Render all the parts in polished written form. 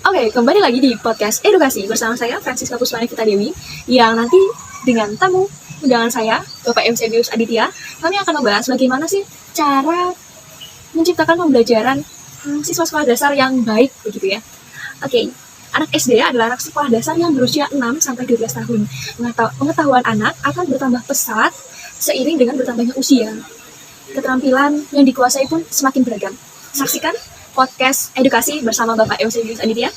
Oke, kembali lagi di podcast edukasi bersama saya Francisca Puspanevita Dewi yang nanti dengan tamu undangan saya, Bapak Eusebius Aditya, kami akan membahas bagaimana sih cara menciptakan pembelajaran siswa sekolah dasar yang baik begitu ya. Oke, anak SD adalah anak sekolah dasar yang berusia 6-12 tahun. Pengetahuan anak akan bertambah pesat seiring dengan bertambahnya usia. Keterampilan yang dikuasai pun semakin beragam. Saksikan podcast edukasi bersama Bapak Eusebius Aditya.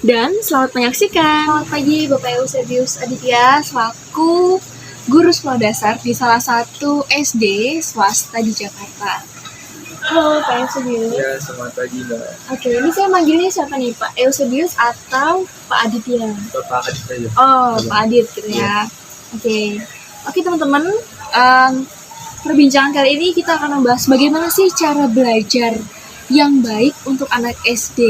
Dan selamat menyaksikan. Selamat pagi Bapak Eusebius Aditya, selaku guru sekolah dasar di salah satu SD swasta di Jakarta. Halo Pak Eusebius. Ya, selamat pagi Mbak. Oke, ini saya manggilnya siapa nih, Pak Eusebius atau Pak Aditya? Bapak Adit aja. Oh, Pak Adit gitu ya. Oke teman-teman, perbincangan kali ini kita akan membahas bagaimana sih cara belajar yang baik untuk anak SD.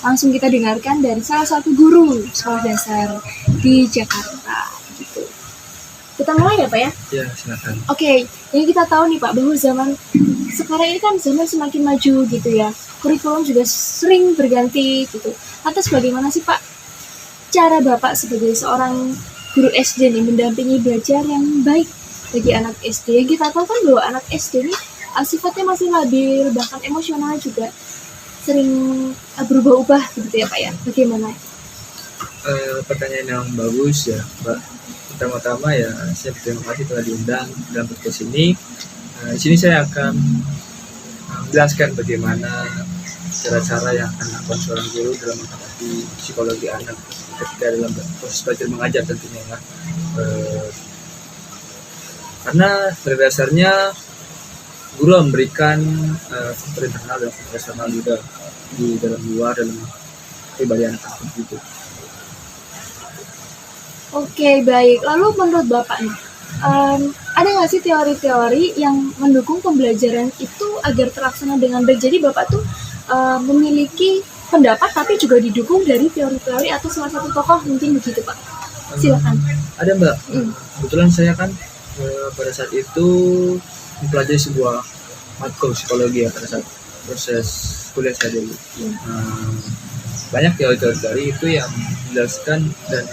Langsung kita dengarkan dari salah satu guru sekolah dasar di Jakarta gitu. Kita mulai ya Pak ya? Ya, silakan. Oke, yang kita tahu nih Pak, bahwa zaman sekarang ini kan zaman semakin maju gitu ya. Kurikulum juga sering berganti gitu. Lantas bagaimana sih Pak cara Bapak sebagai seorang guru SD nih mendampingi belajar yang baik bagi anak SD? Yang kita tahu kan bahwa anak SD ini sifatnya masih labil, bahkan emosional juga sering berubah-ubah gitu ya Pak ya. Bagaimana? Pertanyaan yang bagus ya Mbak. Pertama-tama ya saya berterima kasih telah diundang dalam podcast ini. Di sini saya akan menjelaskan bagaimana cara-cara yang akan dilakukan seorang guru dalam menghadapi psikologi anak ketika dalam proses belajar mengajar tentunya ya. Karena pada dasarnya guru memberikan faktor internal dan faktor eksternal juga di dalam pribadi anak gitu. Oke, baik. Lalu menurut Bapak nih, ada nggak sih teori-teori yang mendukung pembelajaran itu agar terlaksana dengan baik? Jadi Bapak tuh memiliki pendapat tapi juga didukung dari teori-teori atau salah satu tokoh mungkin begitu Pak? Silakan. Ada Mbak. Kebetulan saya kan pada saat itu mempelajari sebuah matkul psikologi ya pada saat proses kuliah saya dulu. Banyak teori-teori itu yang menjelaskan dan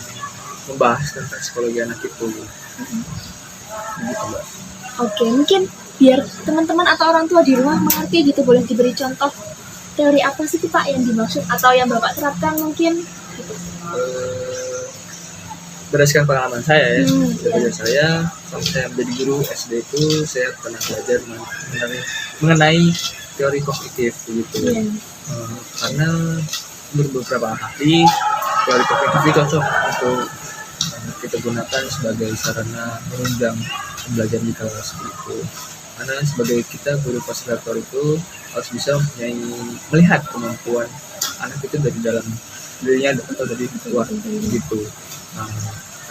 membahas tentang psikologi anak itu. Begitu Mbak. Oke, mungkin biar teman-teman atau orang tua di rumah mengerti gitu, boleh diberi contoh teori apa sih Pak yang dimaksud atau yang Bapak terapkan mungkin? Gitu. Berdasarkan pengalaman saya saya selama saya menjadi guru SD itu saya pernah belajar mengenai teori kognitif begitu. Karena menurut beberapa ahli teori kognitif itu cocok untuk kita gunakan sebagai sarana menunjang pembelajaran di kelas begitu. Karena sebagai kita guru fasilitator itu harus bisa melihat kemampuan anak itu dari dalam dirinya atau dari luar gitu.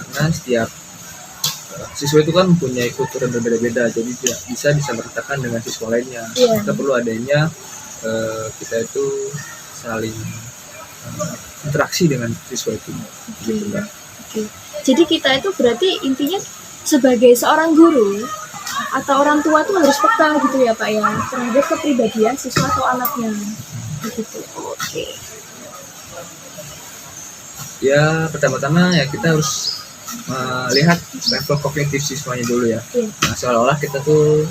Karena setiap siswa itu kan mempunyai kultur yang berbeda-beda, jadi tidak bisa disamaratakan dengan siswa lainnya. Kita perlu adanya kita itu saling interaksi dengan siswa itu, gitu Mbak. Jadi kita itu berarti intinya sebagai seorang guru atau orang tua tuh harus peka gitu ya Pak ya terhadap kepribadian siswa atau anaknya, begitu. Oke. Ya pertama-tama ya kita harus melihat level kognitif siswanya dulu ya. Nah, seolah-olah kita tuh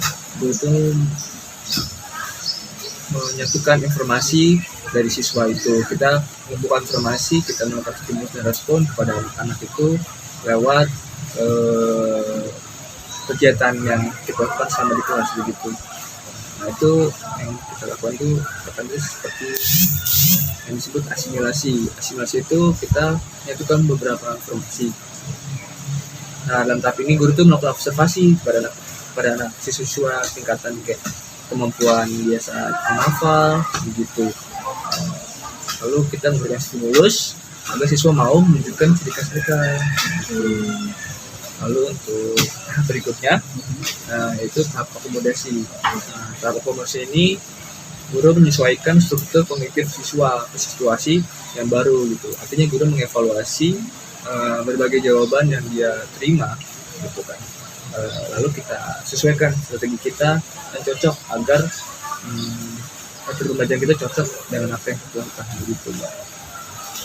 menyatukan informasi dari siswa itu. Kita membuka informasi, kita melakukan stimulus dan respon kepada anak itu lewat kegiatan yang kita lakukan selama di kelas begitu. Nah itu yang kita lakukan itu pertama seperti yang disebut asimilasi. Asimilasi itu kita menyatukan beberapa informasi. Nah dalam tahap ini guru itu melakukan observasi pada anak siswa tingkatan kayak kemampuan dia saat menghafal begitu. Lalu kita memberikan stimulus agar siswa mau menunjukkan ciri khas mereka. Lalu untuk tahap berikutnya, itu tahap akomodasi. Tahap akomodasi ini guru menyesuaikan struktur kognitif siswa ke situasi yang baru gitu. Artinya guru mengevaluasi berbagai jawaban yang dia terima gitu kan. Lalu kita sesuaikan strategi kita yang cocok agar metode pembelajaran kita cocok dengan apa yang kita lakukan begitu Mbak.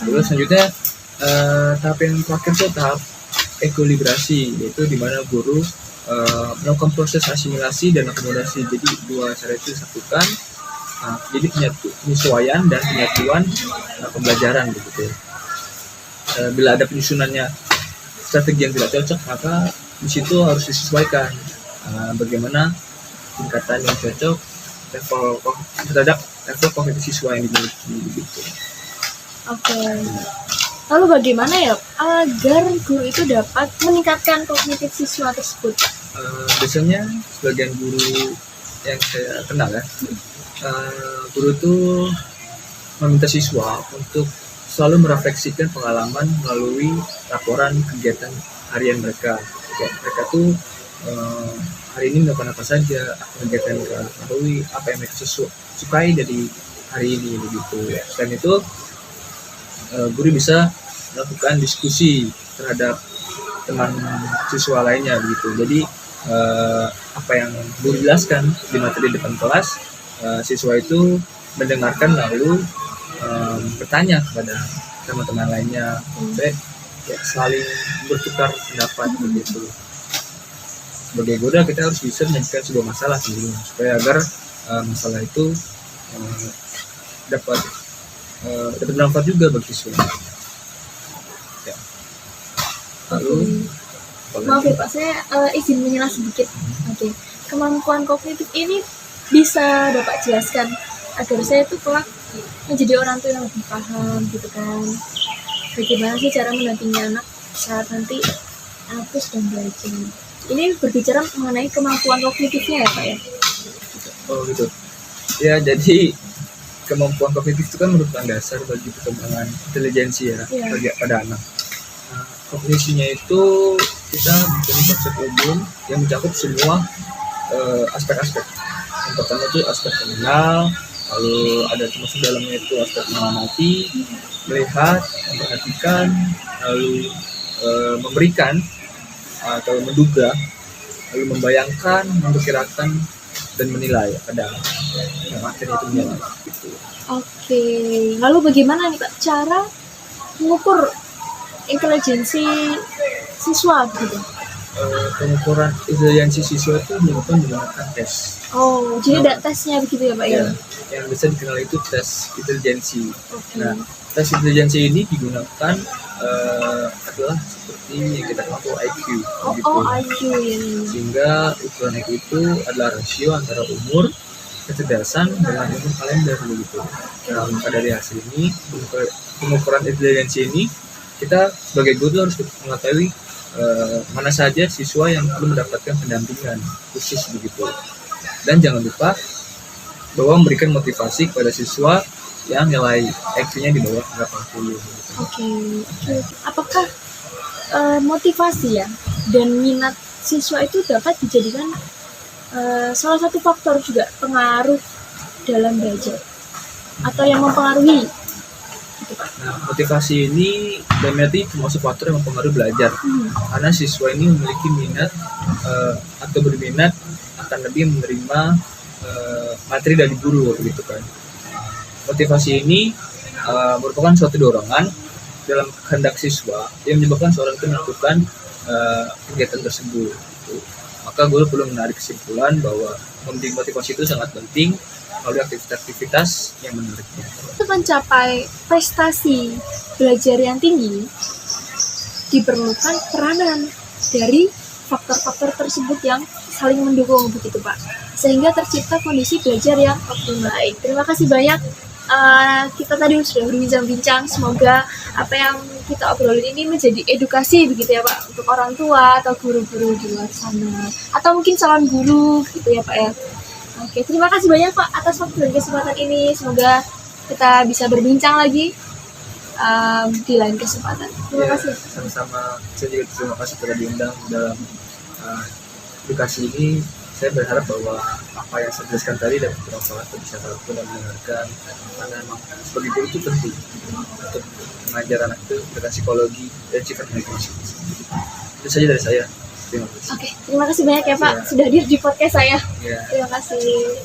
Terus selanjutnya tahap yang terakhir itu tahap ekoliberasi, yaitu di mana guru melakukan proses asimilasi dan akomodasi. Jadi dua cara itu disatukan. Jadi penyesuaian dan penyatuan pembelajaran begitu. Bila ada penyusunannya strategi yang tidak cocok, maka di situ harus disesuaikan bagaimana tingkatan yang cocok terhadap level kognitif siswa yang dimiliki gitu. Oke. Lalu bagaimana ya agar guru itu dapat meningkatkan kognitif siswa tersebut? Biasanya sebagian guru yang saya kenal ya, guru itu meminta siswa untuk selalu merefleksikan pengalaman melalui laporan kegiatan harian mereka. Ya, mereka tuh hari ini melakukan apa saja, kegiatan yang mereka lalui, apa yang mereka sukai dari hari ini begitu. Selain itu, guru bisa melakukan diskusi terhadap teman siswa lainnya begitu. Jadi apa yang guru jelaskan di materi depan kelas, siswa itu mendengarkan lalu bertanya kepada teman-teman lainnya, ya, saling bertukar pendapat begitu. Sebagai guru kita harus bisa menyampaikan sebuah masalah sebelumnya, supaya agar masalah itu dapat bermanfaat juga bagi siswa. Ya. Lalu Maaf ya Pak, saya izin menyela sedikit. Oke. Kemampuan kognitif ini bisa Bapak jelaskan agar saya tuh kelak menjadi orang tua yang lebih paham gitu kan. Bagaimana sih cara mendampingi anak saat nanti aku sedang belajar. Ini berbicara mengenai kemampuan kognitifnya ya Pak ya? Oh gitu. Ya, jadi kemampuan kognitif itu kan merupakan dasar bagi perkembangan intelijensi ya, bagi pada anak. Kognisinya itu kita bikin konsep umum yang mencakup semua aspek-aspek. Yang pertama itu aspek mengenal, lalu ada termasuk dalamnya itu aspek mengamati, melihat, memperhatikan, lalu memberikan atau menduga, lalu membayangkan, memperkirakan, dan menilai pada yang akhirnya itu menilai. Gitu. Oke, lalu bagaimana nih Pak cara mengukur intelijensi siswa gitu? Pengukuran intelijensi siswa itu dilakukan menggunakan tes. Oh, jadi ada tesnya begitu ya Pak ya? Yang bisa dikenal itu tes intelijensi. Oke. Nah, tes intelijensi ini digunakan adalah seperti yang kita tahu IQ. Gitu. IQ ini. Sehingga ukuran IQ itu adalah rasio antara umur, kecerdasan dengan ilmu kalender begitu. Nah, maka dari hasil ini, pengukuran intelijensi ini kita sebagai guru harus mengetahui mana saja siswa yang perlu mendapatkan pendampingan khusus begitu. Dan jangan lupa bahwa memberikan motivasi kepada siswa yang nilai IQ-nya di bawah 80. Gitu. Oke. Apakah motivasi ya dan minat siswa itu dapat dijadikan salah satu faktor juga pengaruh dalam belajar atau yang mempengaruhi? Nah, motivasi ini berarti termasuk faktor yang mempengaruhi belajar, karena siswa ini memiliki minat atau berminat akan lebih menerima materi dari guru begitu kan. Motivasi ini merupakan suatu dorongan dalam kehendak siswa yang menyebabkan seorang itu melakukan kegiatan tersebut. Maka guru perlu menarik kesimpulan bahwa memberi motivasi itu sangat penting melalui aktivitas-aktivitas yang menariknya. Untuk mencapai prestasi belajar yang tinggi, diperlukan peranan dari faktor-faktor tersebut yang saling mendukung begitu Pak, sehingga tercipta kondisi belajar yang optimal. Terima kasih banyak. Kita tadi sudah berbincang-bincang, semoga apa yang kita obrolin ini menjadi edukasi begitu ya Pak, untuk orang tua atau guru-guru di luar sana, atau mungkin calon guru gitu ya Pak ya. Oke, terima kasih banyak Pak atas waktu dan kesempatan ini. Semoga kita bisa berbincang lagi di lain kesempatan. Terima kasih. Sama-sama. Saya juga terima kasih telah diundang dalam edukasi ini. Saya berharap bahwa apa yang saya jelaskan tadi dapat bermanfaat bagi siapapun yang mendengarkan, karena memang sebagai guru itu penting untuk mengajar anak itu tentang psikologi dan sifat mereka masing-masing. Itu saja dari saya. Terima kasih. Oke, terima kasih banyak ya Pak sudah hadir di podcast saya. Ya. Terima kasih.